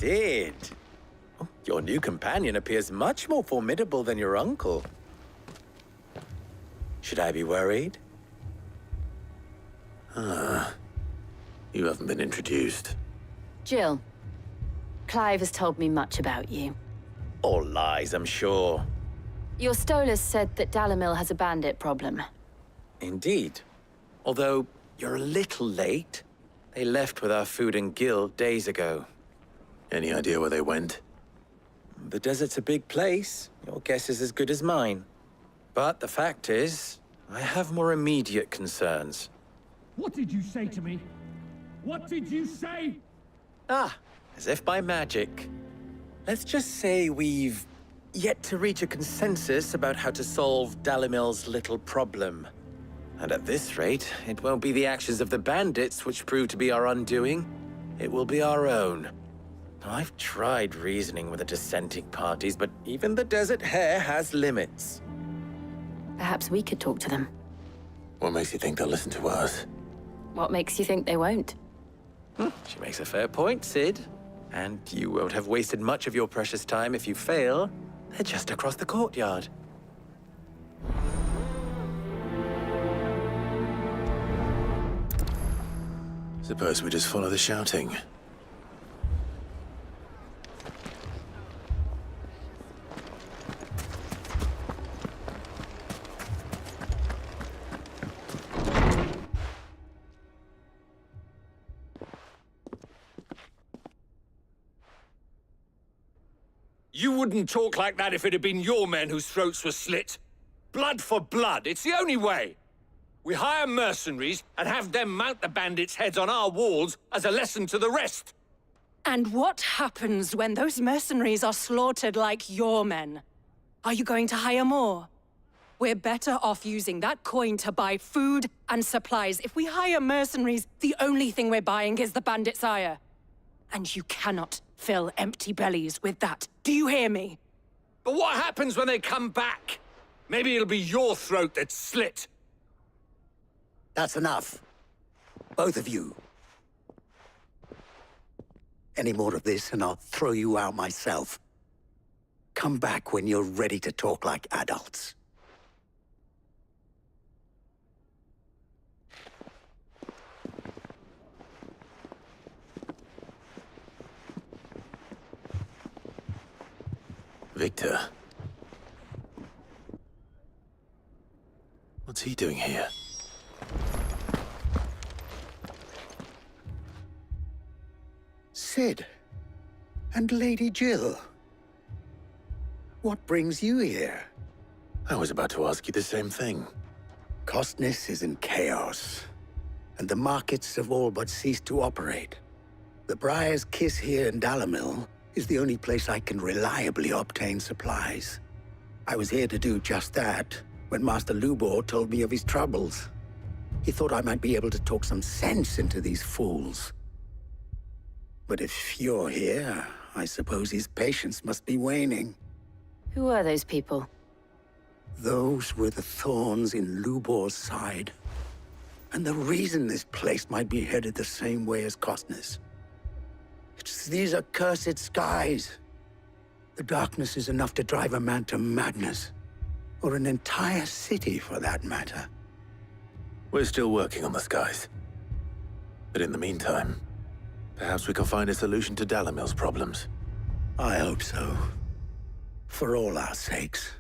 Sid. Oh, your new companion appears much more formidable than your uncle. Should I be worried? You haven't been introduced. Jill, Clive has told me much about you. All lies, I'm sure. Your Stolas said that Dalamil has a bandit problem. Indeed. Although, you're a little late. They left with our food and guild days ago. Any idea where they went? The desert's a big place. Your guess is as good as mine. But the fact is, I have more immediate concerns. What did you say to me? What did you say? Ah, as if by magic. Let's just say we've yet to reach a consensus about how to solve Dalamil's little problem. And at this rate, it won't be the actions of the bandits which prove to be our undoing. It will be our own. I've tried reasoning with the dissenting parties, but even the Desert Hare has limits. Perhaps we could talk to them. What makes you think they'll listen to us? What makes you think they won't? She makes a fair point, Sid. And you won't have wasted much of your precious time if you fail. They're just across the courtyard. Suppose we just follow the shouting. You wouldn't talk like that if it had been your men whose throats were slit. Blood for blood, it's the only way. We hire mercenaries and have them mount the bandits' heads on our walls as a lesson to the rest. And what happens when those mercenaries are slaughtered like your men? Are you going to hire more? We're better off using that coin to buy food and supplies. If we hire mercenaries, the only thing we're buying is the bandits' ire. And you cannot fill empty bellies with that. Do you hear me? But what happens when they come back? Maybe it'll be your throat that's slit. That's enough. Both of you. Any more of this and I'll throw you out myself. Come back when you're ready to talk like adults. Victor. What's he doing here? Sid. And Lady Jill. What brings you here? I was about to ask you the same thing. Costness is in chaos, and the markets have all but ceased to operate. The Briar's Kiss here in Dalamil is the only place I can reliably obtain supplies. I was here to do just that when Master Lubor told me of his troubles. He thought I might be able to talk some sense into these fools. But if you're here, I suppose his patience must be waning. Who are those people? Those were the thorns in Lubor's side. And the reason this place might be headed the same way as Costness. It's these accursed skies. The darkness is enough to drive a man to madness. Or an entire city, for that matter. We're still working on the skies. But in the meantime, perhaps we can find a solution to Dalamil's problems. I hope so. For all our sakes.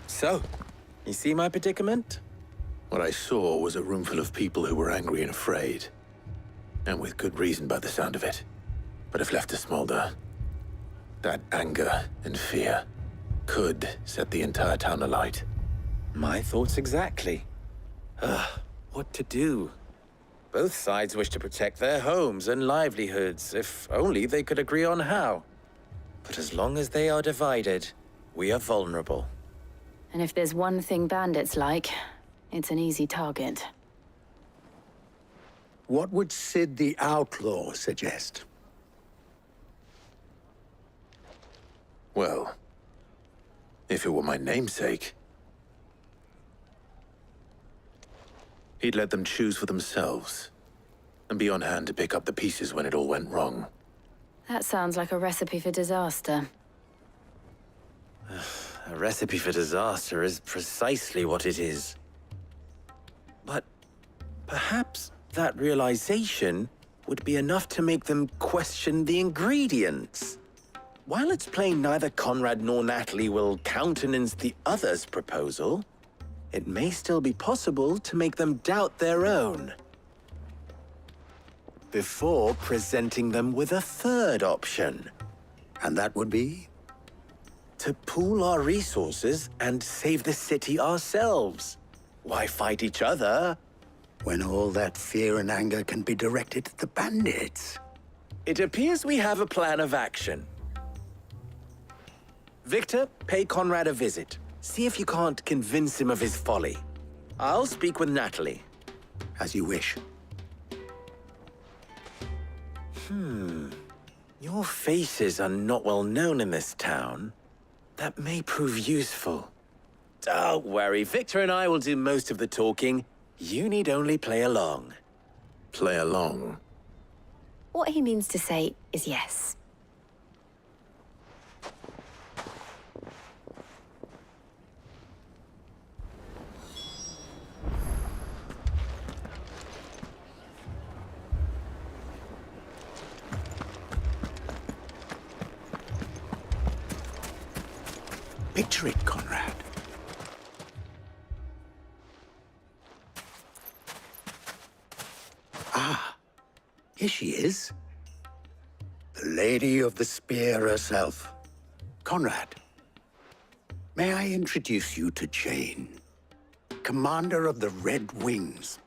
So, you see my predicament? What I saw was a room full of people who were angry and afraid. And with good reason by the sound of it. But if left to smolder, that anger and fear could set the entire town alight. My thoughts exactly. What to do? Both sides wish to protect their homes and livelihoods, if only they could agree on how. But as long as they are divided, we are vulnerable. And if there's one thing bandits like, it's an easy target. What would Sid the Outlaw suggest? Well, if it were my namesake, he'd let them choose for themselves and be on hand to pick up the pieces when it all went wrong. That sounds like a recipe for disaster. A recipe for disaster is precisely what it is. But perhaps that realization would be enough to make them question the ingredients. While it's plain neither Conrad nor Natalie will countenance the other's proposal, it may still be possible to make them doubt their own. Before presenting them with a third option. And that would be? To pool our resources and save the city ourselves. Why fight each other? When all that fear and anger can be directed at the bandits. It appears we have a plan of action. Victor, pay Conrad a visit. See if you can't convince him of his folly. I'll speak with Natalie. As you wish. Your faces are not well known in this town. That may prove useful. Don't worry, Victor and I will do most of the talking. You need only play along. Play along. What he means to say is yes. Picture it, Conrad. Ah, here she is. The Lady of the Spear herself. Conrad, may I introduce you to Jane, commander of the Red Wings,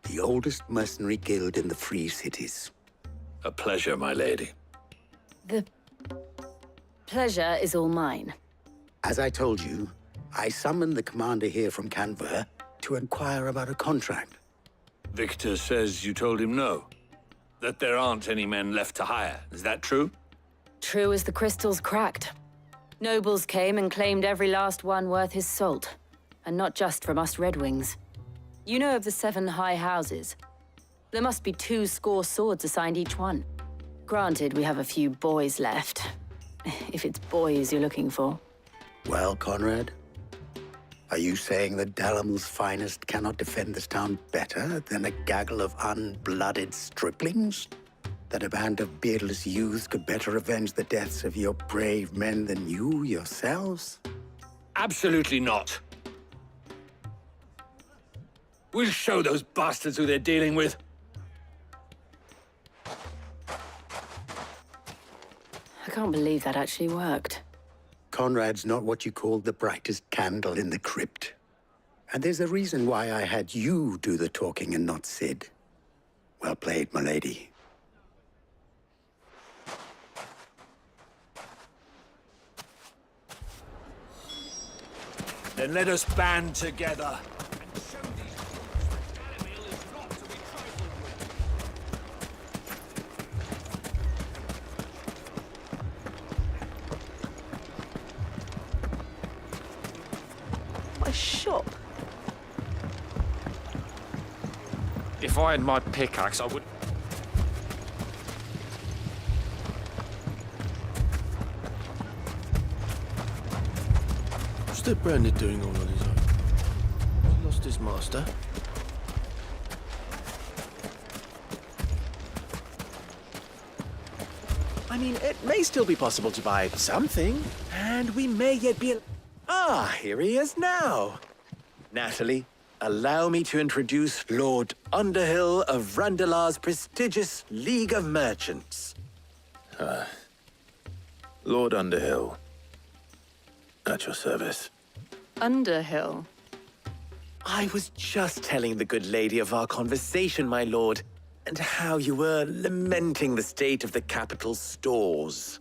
the oldest mercenary guild in the Free Cities. A pleasure, my lady. The pleasure is all mine. As I told you, I summoned the commander here from Canver to inquire about a contract. Victor says you told him no. That there aren't any men left to hire. Is that true? True as the crystals cracked. Nobles came and claimed every last one worth his salt. And not just from us Red Wings. You know of the 7 high houses. There must be 2 swords assigned each one. Granted, we have a few boys left. If it's boys you're looking for. Well, Conrad, are you saying that Dalamil's finest cannot defend this town better than a gaggle of unblooded striplings? That a band of beardless youths could better avenge the deaths of your brave men than you yourselves? Absolutely not. We'll show those bastards who they're dealing with. I can't believe that actually worked. Conrad's not what you call the brightest candle in the crypt. And there's a reason why I had you do the talking and not Sid. Well played, milady. Then let us band together. And show these fools that Dalimil is not to be trifled with. A shop. If I had my pickaxe, I would... What's the bandit doing all on his own? He lost his master. I mean, it may still be possible to buy something, and we may yet be... Ah, here he is now. Natalie, allow me to introduce Lord Underhill of Randalar's prestigious League of Merchants. Lord Underhill. At your service. Underhill. I was just telling the good lady of our conversation, my lord, and how you were lamenting the state of the capital's stores.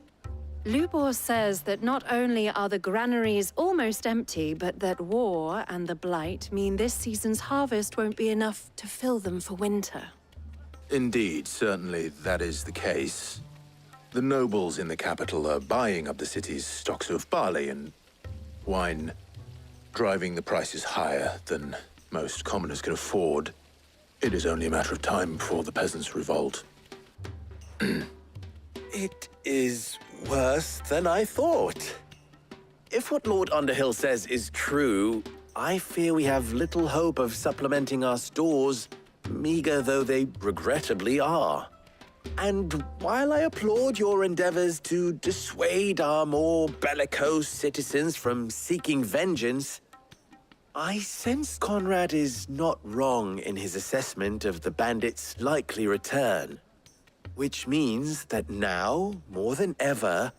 Lubor says that not only are the granaries almost empty, but that war and the Blight mean this season's harvest won't be enough to fill them for winter. Indeed, certainly that is the case. The nobles in the capital are buying up the city's stocks of barley and wine, driving the prices higher than most commoners can afford. It is only a matter of time before the peasants revolt. It is worse than I thought. If what Lord Underhill says is true, I fear we have little hope of supplementing our stores, meager though they regrettably are. And while I applaud your endeavors to dissuade our more bellicose citizens from seeking vengeance, I sense Conrad is not wrong in his assessment of the bandits' likely return. Which means that now, more than ever,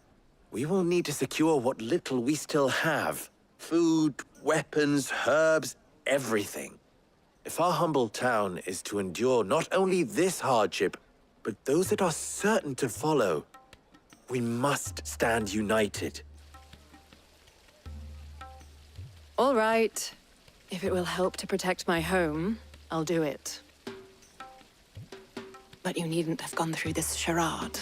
we will need to secure what little we still have. Food, weapons, herbs, everything. If our humble town is to endure not only this hardship, but those that are certain to follow, we must stand united. All right. If it will help to protect my home, I'll do it. But you needn't have gone through this charade.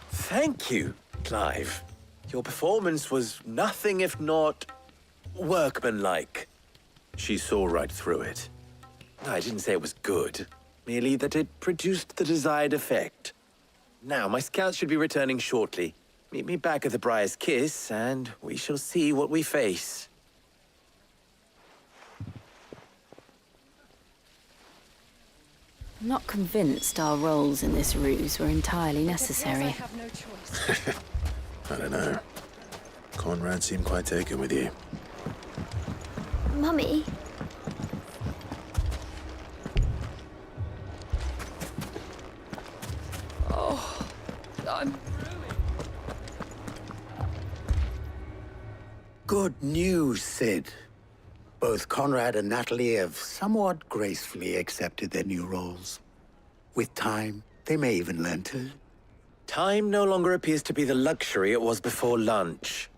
Thank you, Clive. Your performance was nothing if not workmanlike. She saw right through it. I didn't say it was good, merely that it produced the desired effect. Now, my scouts should be returning shortly. Meet me back at the Briar's Kiss, and we shall see what we face. I'm not convinced our roles in this ruse were entirely necessary. I don't know. Conrad seemed quite taken with you. Mummy? Oh, I'm... Good news, Sid. Both Conrad and Natalie have somewhat gracefully accepted their new roles. With time, they may even learn to... Time no longer appears to be the luxury it was before lunch.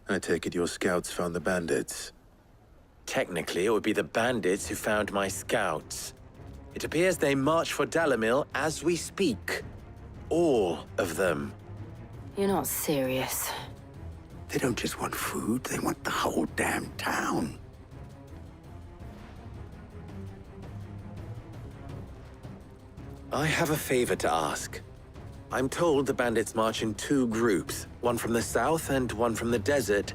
I take it your scouts found the bandits. Technically, it would be the bandits who found my scouts. It appears they march for Dalimil as we speak. All of them. You're not serious. They don't just want food, they want the whole damn town. I have a favor to ask. I'm told the bandits march in two groups, one from the south and one from the desert,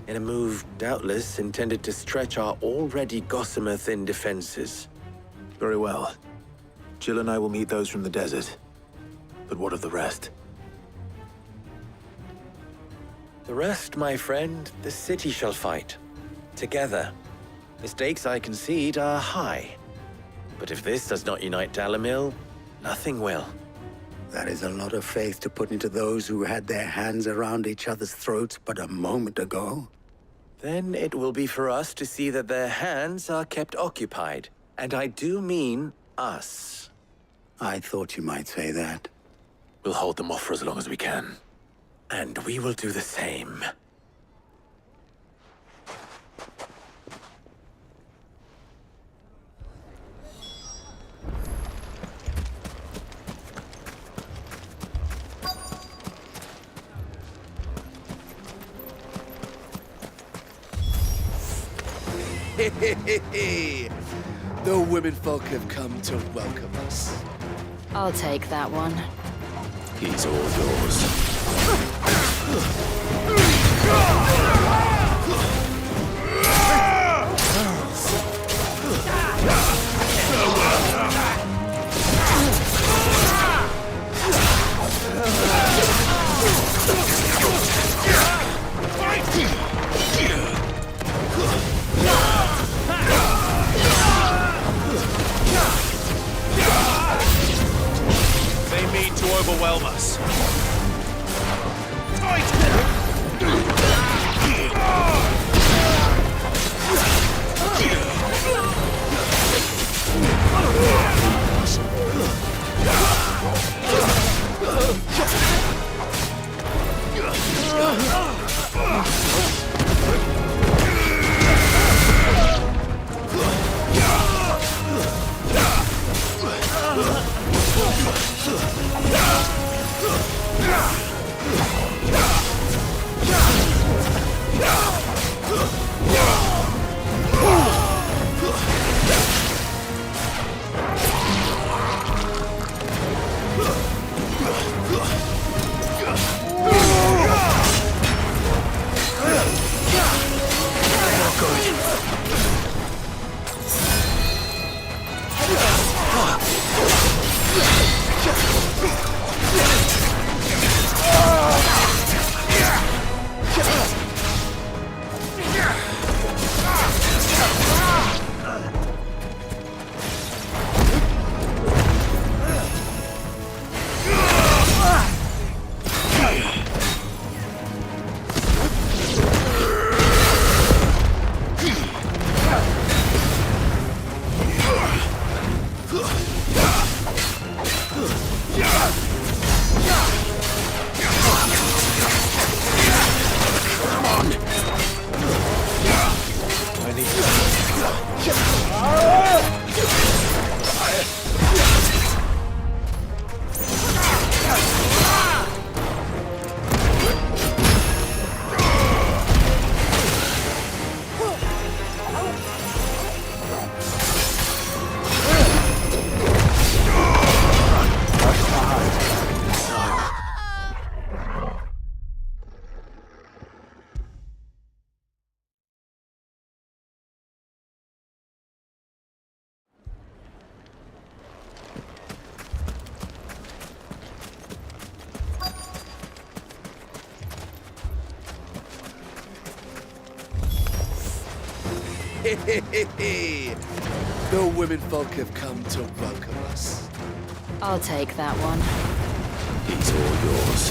in a move doubtless intended to stretch our already gossamer-thin defenses. Very well. Jill and I will meet those from the desert. But what of the rest? The rest, my friend, the city shall fight. Together. The stakes, I concede, are high. But if this does not unite Dalimil, nothing will. That is a lot of faith to put into those who had their hands around each other's throats but a moment ago. Then it will be for us to see that their hands are kept occupied. And I do mean us. I thought you might say that. We'll hold them off for as long as we can. And we will do the same. The women folk have come to welcome us. I'll take that one. He's all yours. They mean to overwhelm us. The women folk have come to welcome us. I'll take that one. He's all yours.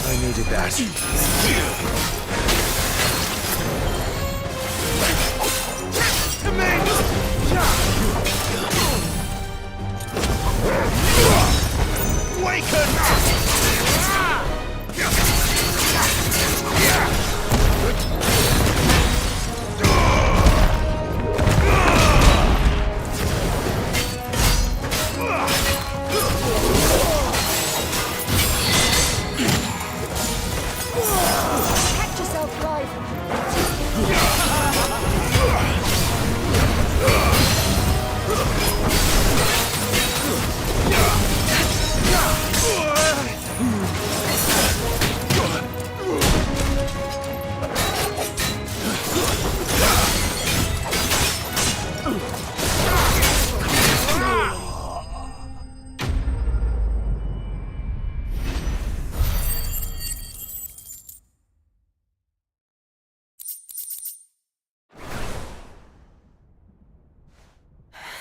I needed that. Catch yourself, Clive.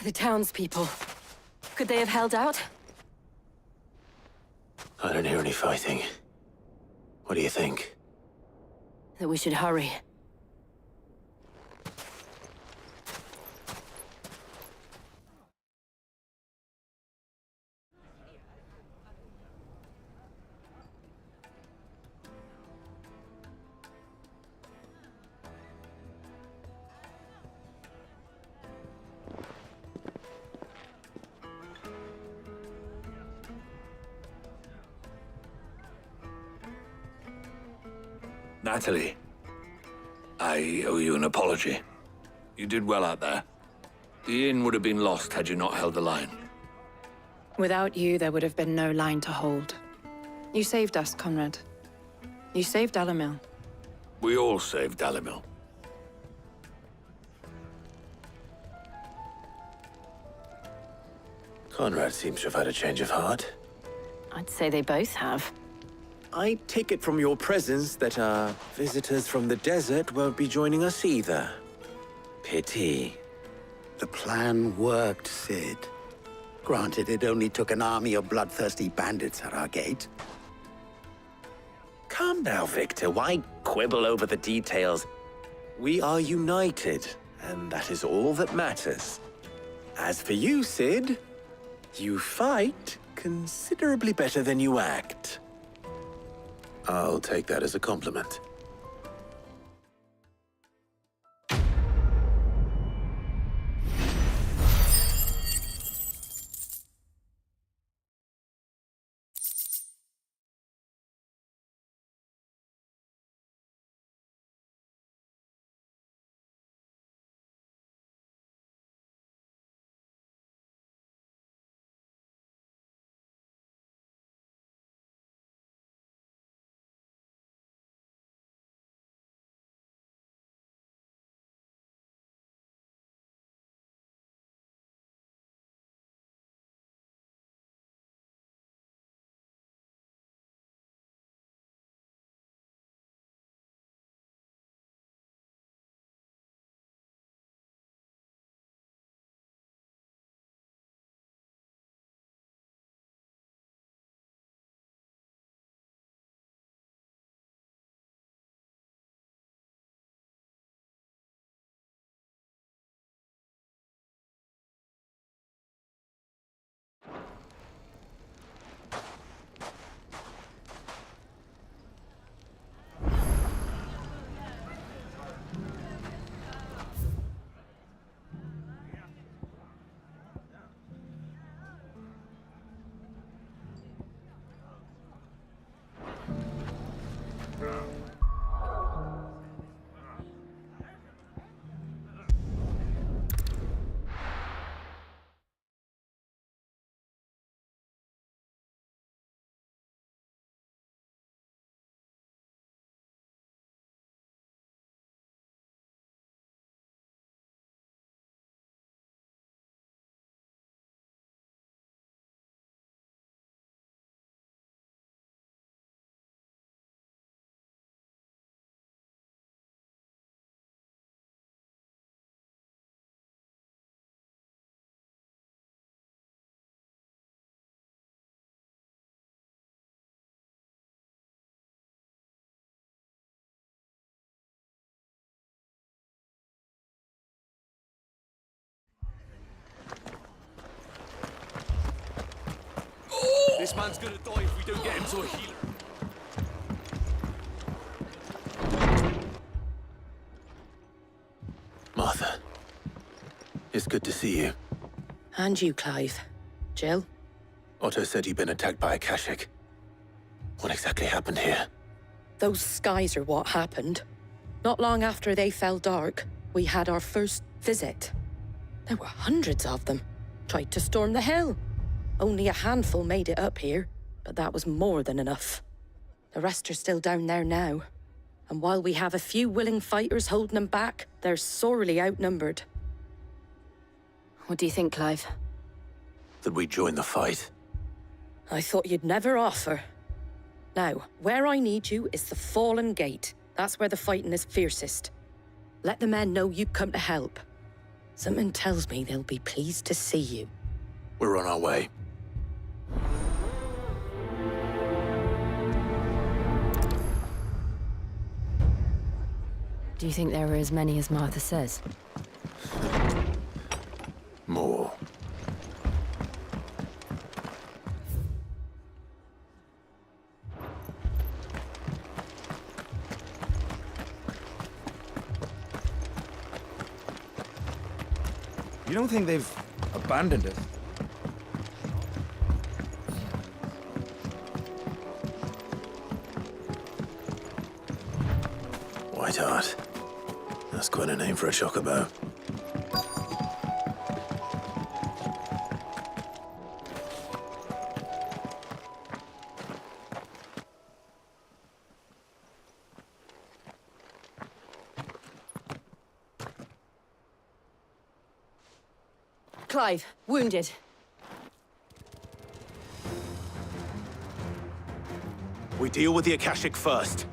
The townspeople. Could they have held out? I don't hear any fighting. What do you think? That we should hurry. Natalie, I owe you an apology. You did well out there. The inn would have been lost had you not held the line. Without you, there would have been no line to hold. You saved us, Conrad. You saved Dalimil. We all saved Dalimil. Conrad seems to have had a change of heart. I'd say they both have. I take it from your presence that our visitors from the desert won't be joining us either. Pity. The plan worked, Sid. Granted, it only took an army of bloodthirsty bandits at our gate. Calm now, Victor. Why quibble over the details? We are united, and that is all that matters. As for you, Sid, you fight considerably better than you act. I'll take that as a compliment. This man's gonna die if we don't get him to a healer. Martha, it's good to see you. And you, Clive. Jill? Otto said you'd been attacked by a Akashic. What exactly happened here? Those skies are what happened. Not long after they fell dark, we had our first visit. There were hundreds of them. Tried to storm the hill. Only a handful made it up here, but that was more than enough. The rest are still down there now. And while we have a few willing fighters holding them back, they're sorely outnumbered. What do you think, Clive? That we join the fight? I thought you'd never offer. Now, where I need you is the Fallen Gate. That's where the fighting is fiercest. Let the men know you come to help. Something tells me they'll be pleased to see you. We're on our way. Do you think there were as many as Martha says? More. You don't think they've abandoned us? Whiteheart. That's quite a name for a chocobo. Clive, wounded. We deal with the Akashic first.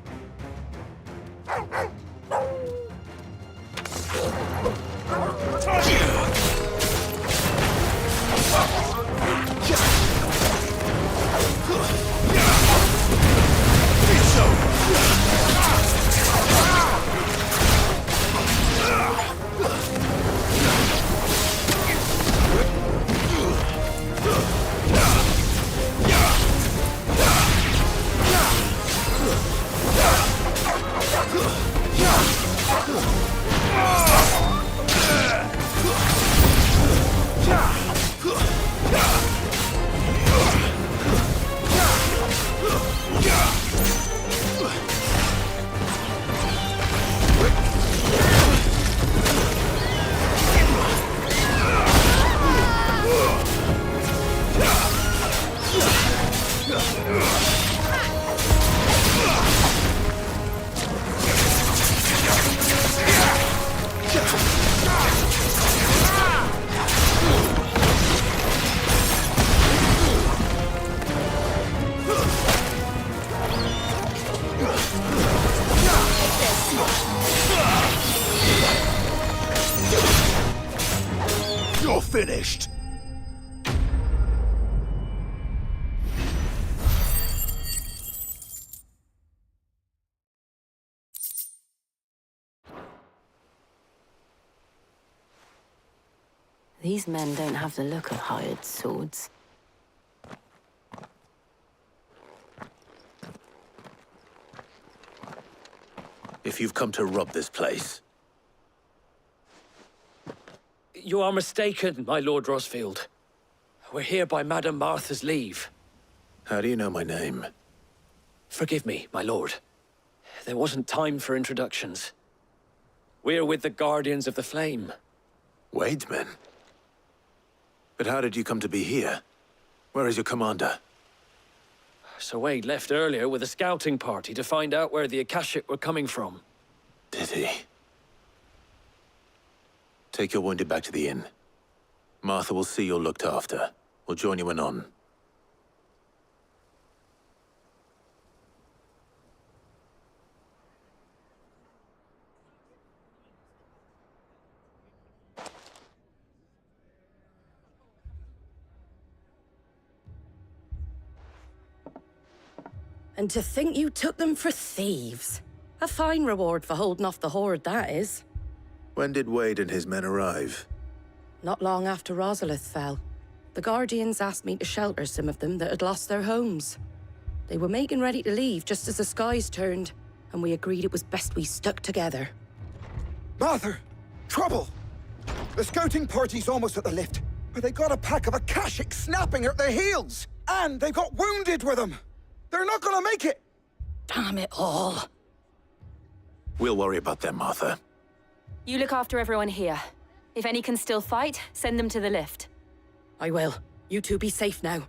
You're finished! These men don't have the look of hired swords. If you've come to rob this place, You are mistaken, my Lord Rosfield. We're here by Madame Martha's leave. how do you know my name? Forgive me, my lord. There wasn't time for introductions. We're with the Guardians of the Flame. Wade's men? But how did you come to be here? Where is your commander? Sir Wade left earlier with a scouting party to find out where the Akashic were coming from. Did he? Take your wounded back to the inn. Martha will see you're looked after. We'll join you anon. And to think you took them for thieves. A fine reward for holding off the horde, that is. When did Wade and his men arrive? Not long after Rosalith fell. The Guardians asked me to shelter some of them that had lost their homes. They were making ready to leave just as the skies turned, and we agreed it was best we stuck together. Martha! Trouble! The scouting party's almost at the lift, but they got a pack of Akashic snapping at their heels! And they got wounded with them! They're not gonna make it! Damn it all. We'll worry about them, Martha. You look after everyone here. If any can still fight, send them to the lift. I will. You two be safe now.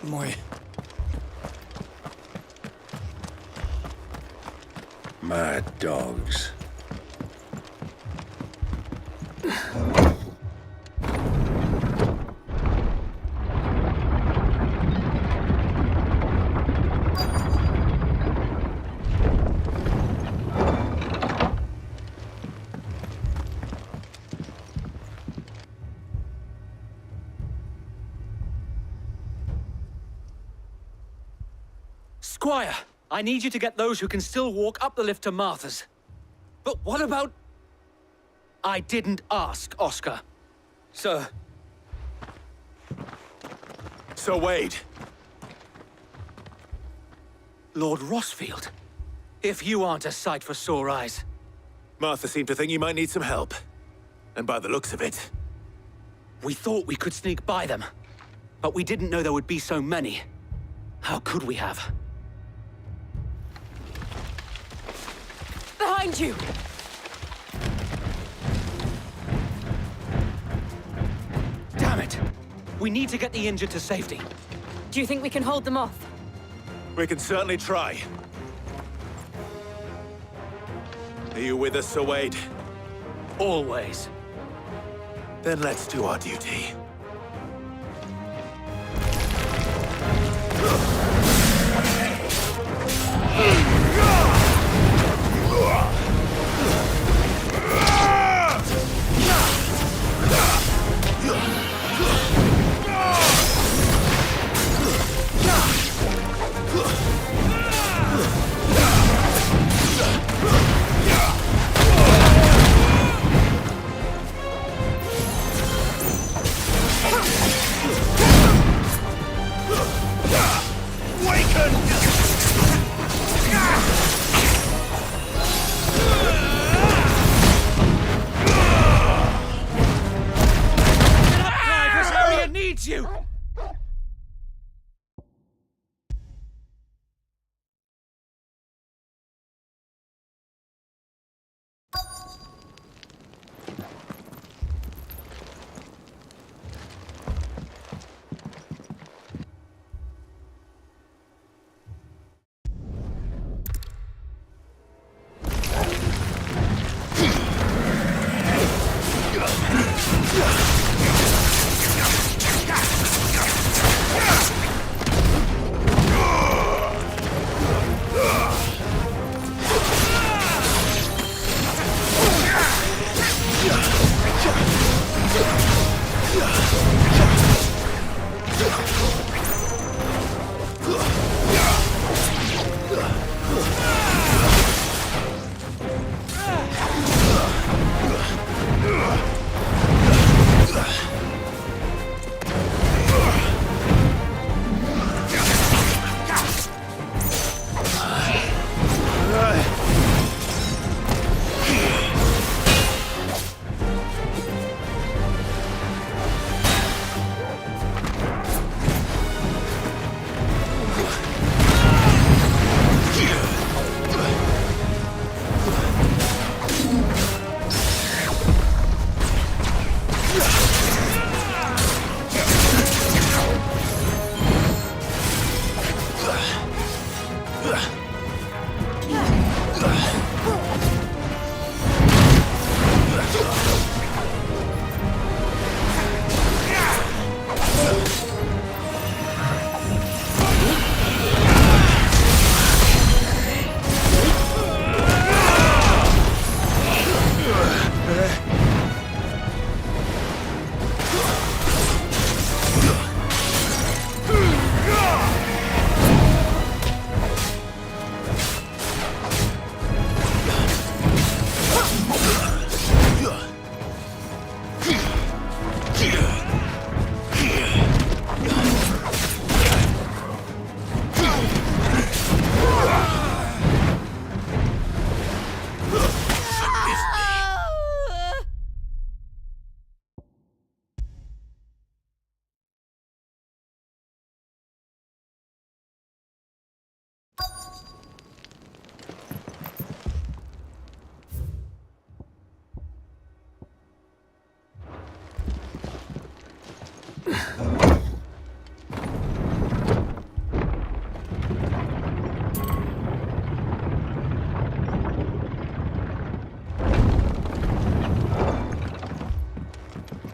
Moi. Mad dogs. Squire, I need you to get those who can still walk up the lift to Martha's. But what about... I didn't ask, Oscar. Sir. So, Wade. Lord Rossfield. If you aren't a sight for sore eyes. Martha seemed to think you might need some help. And by the looks of it... We thought we could sneak by them. But we didn't know there would be so many. How could we have? Behind you! Damn it! We need to get the injured to safety. Do you think we can hold them off? We can certainly try. Are you with us, Sir Wade? Always. Then let's do our duty. Waken!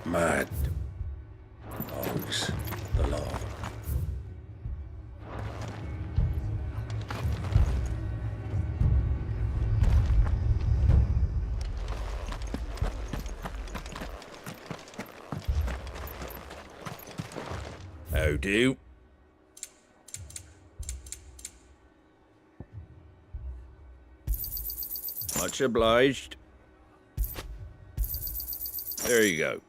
Mad dogs, the law. How do? Much obliged. There you go.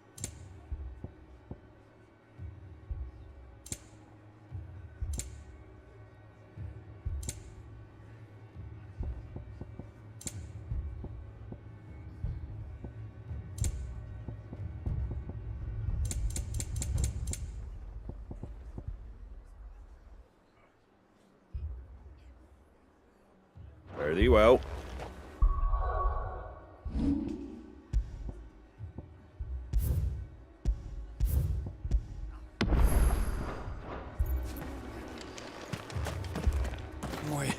Fare thee well. Boy.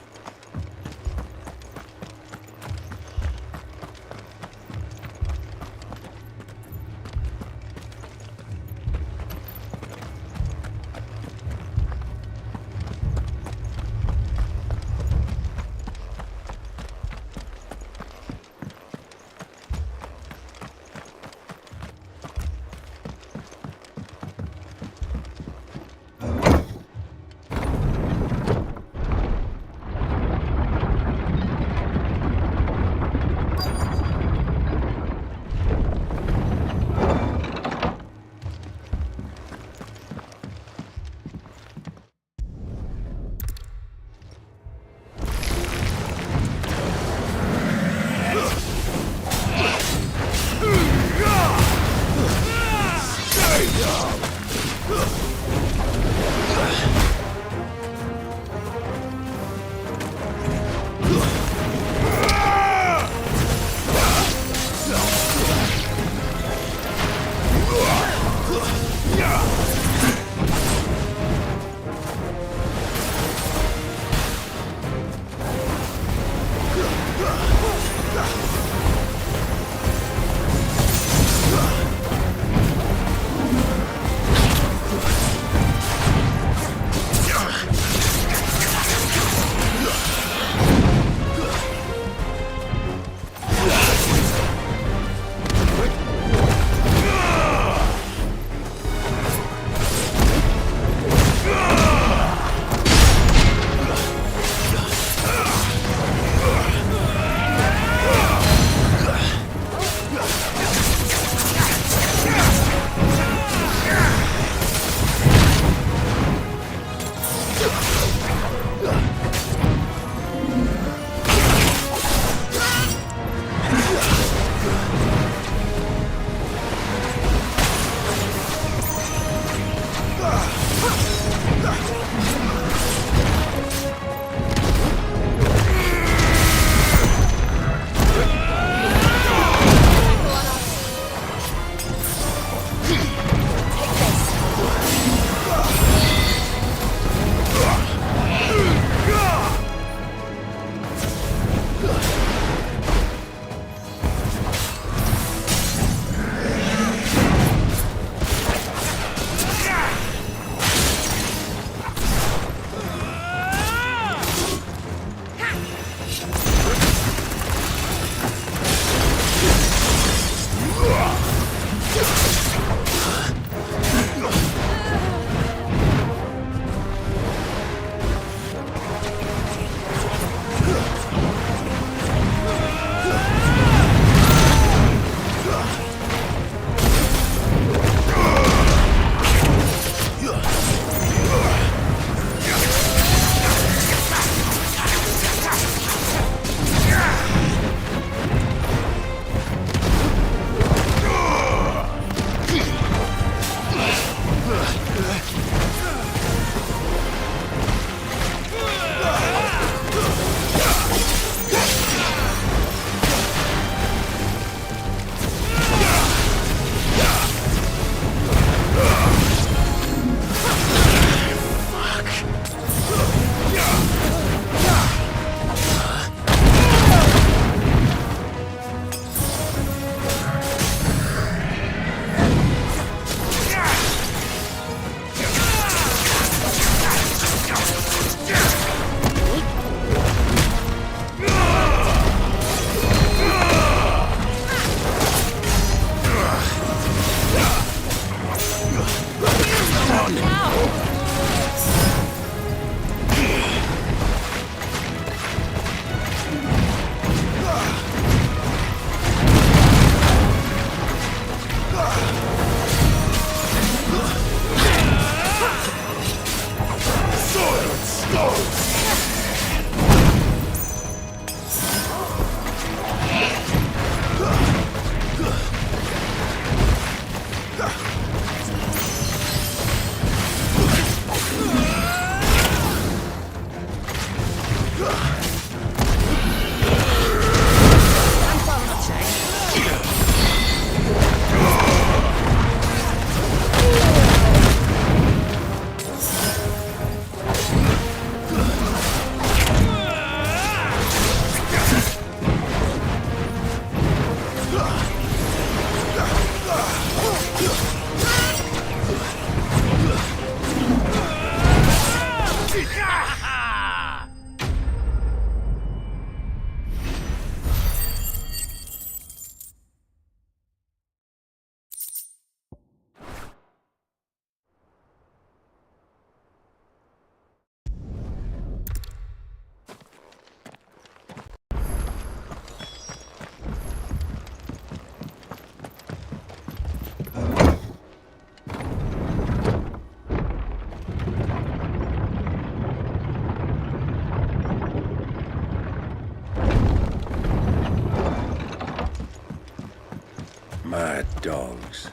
dogs.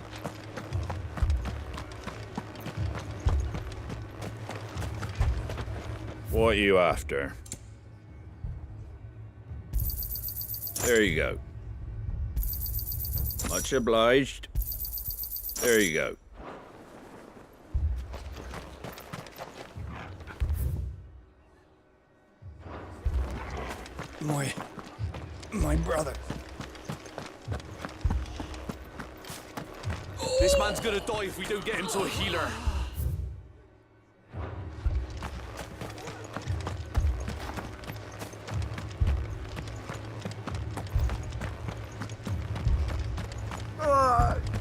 What are you after? There you go. Much obliged. There you go. My brother. This man's gonna die if we don't get him to a healer.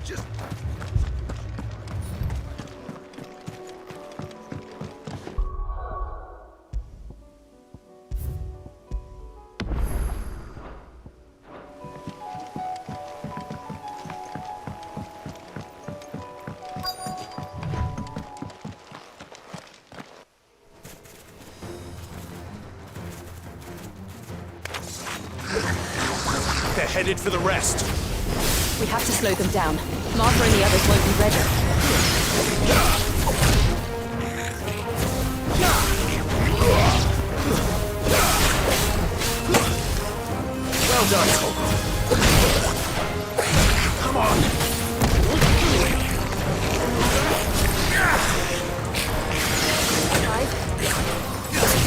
Just... They're headed for the rest. We have to slow them down. Martha and the others won't be ready. Well done. Come on.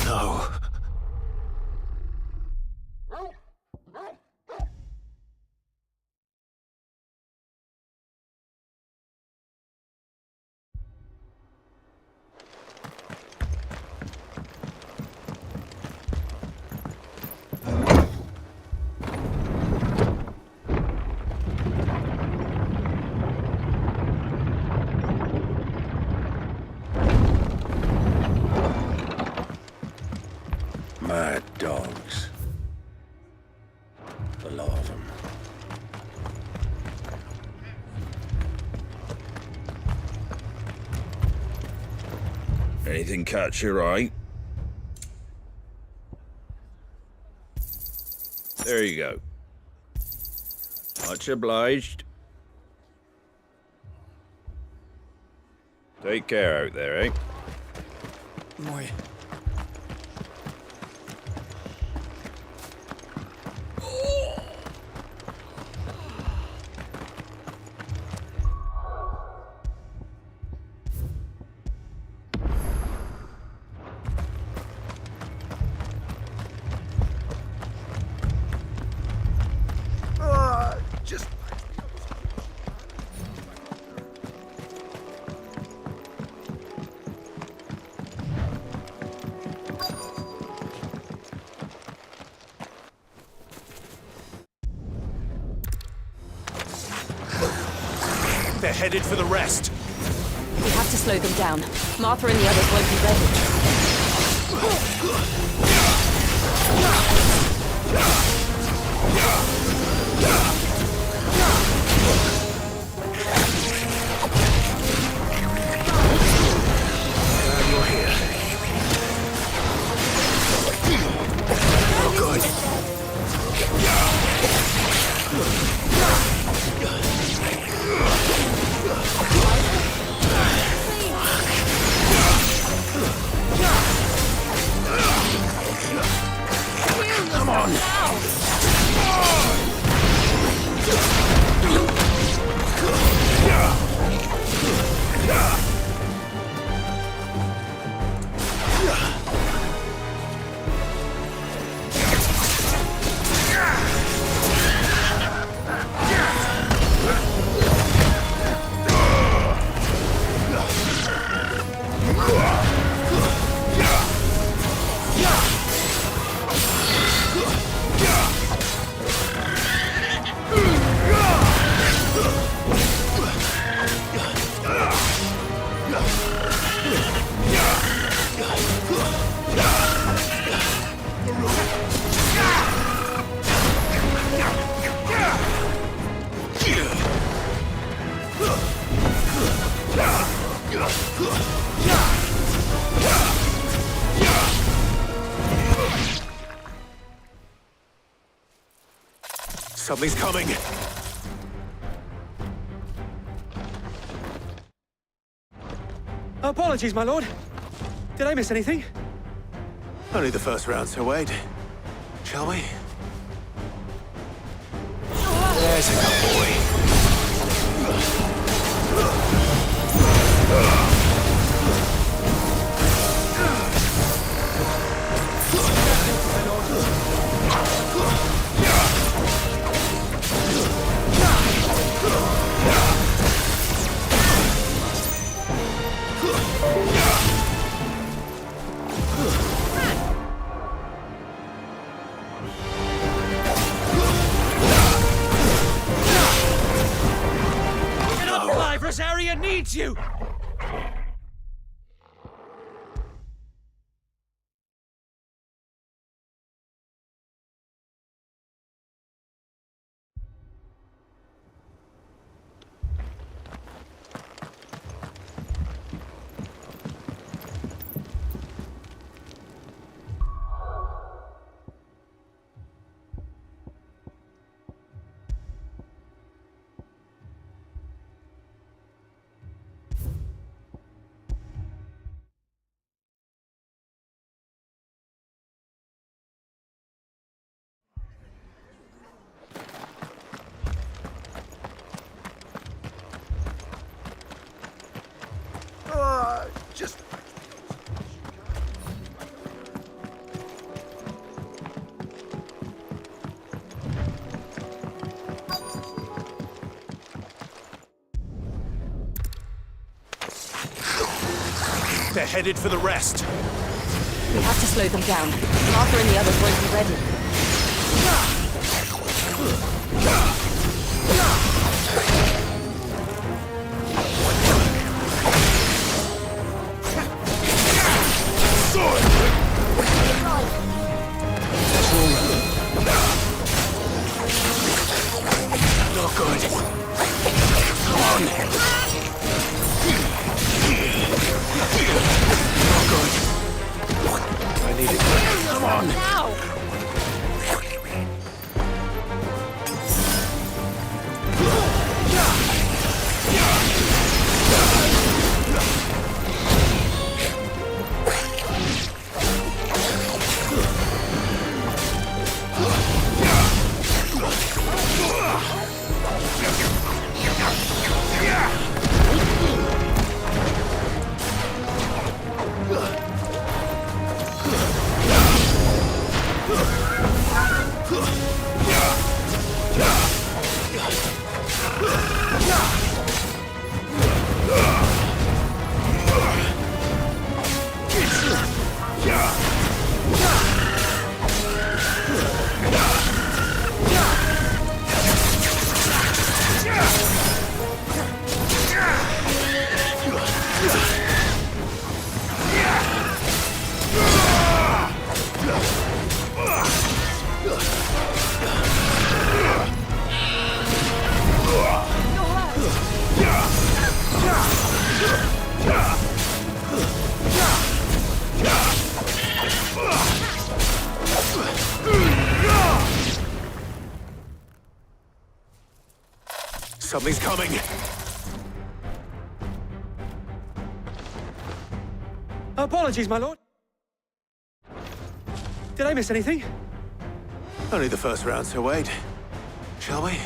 No. Mad dogs. The law of them. Anything catch your eye? There you go. Much obliged. Take care out there, eh? Just... They're headed for the rest. We have to slow them down. Martha and the others won't be Something's coming. Apologies, my lord. Did I miss anything? Only the first round, so wait. Shall we? There's a good boy. Get up, Clive! Rosaria needs you! Just... They're headed for the rest. We have to slow them down. Arthur and the others won't be ready. Not good. Come on. Not good. I need it. Come on. Now! Something's coming. Apologies, my lord. Did I miss anything? Only the first round, so wait. Shall we?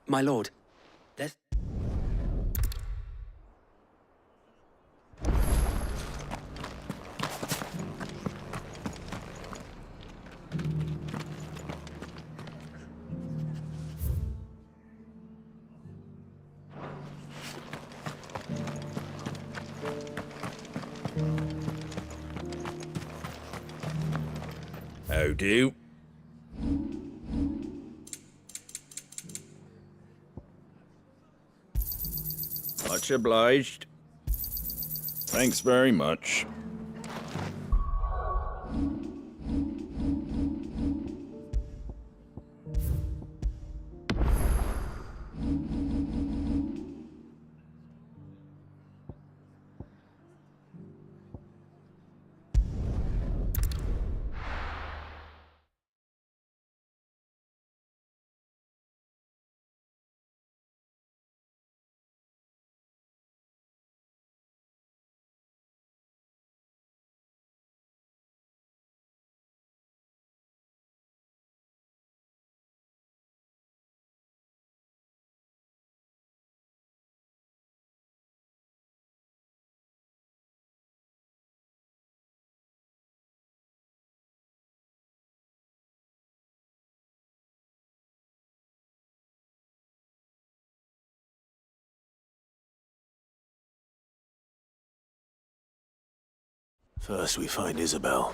My lord, let's... How do? Much obliged. Thanks very much. First we find Isabel.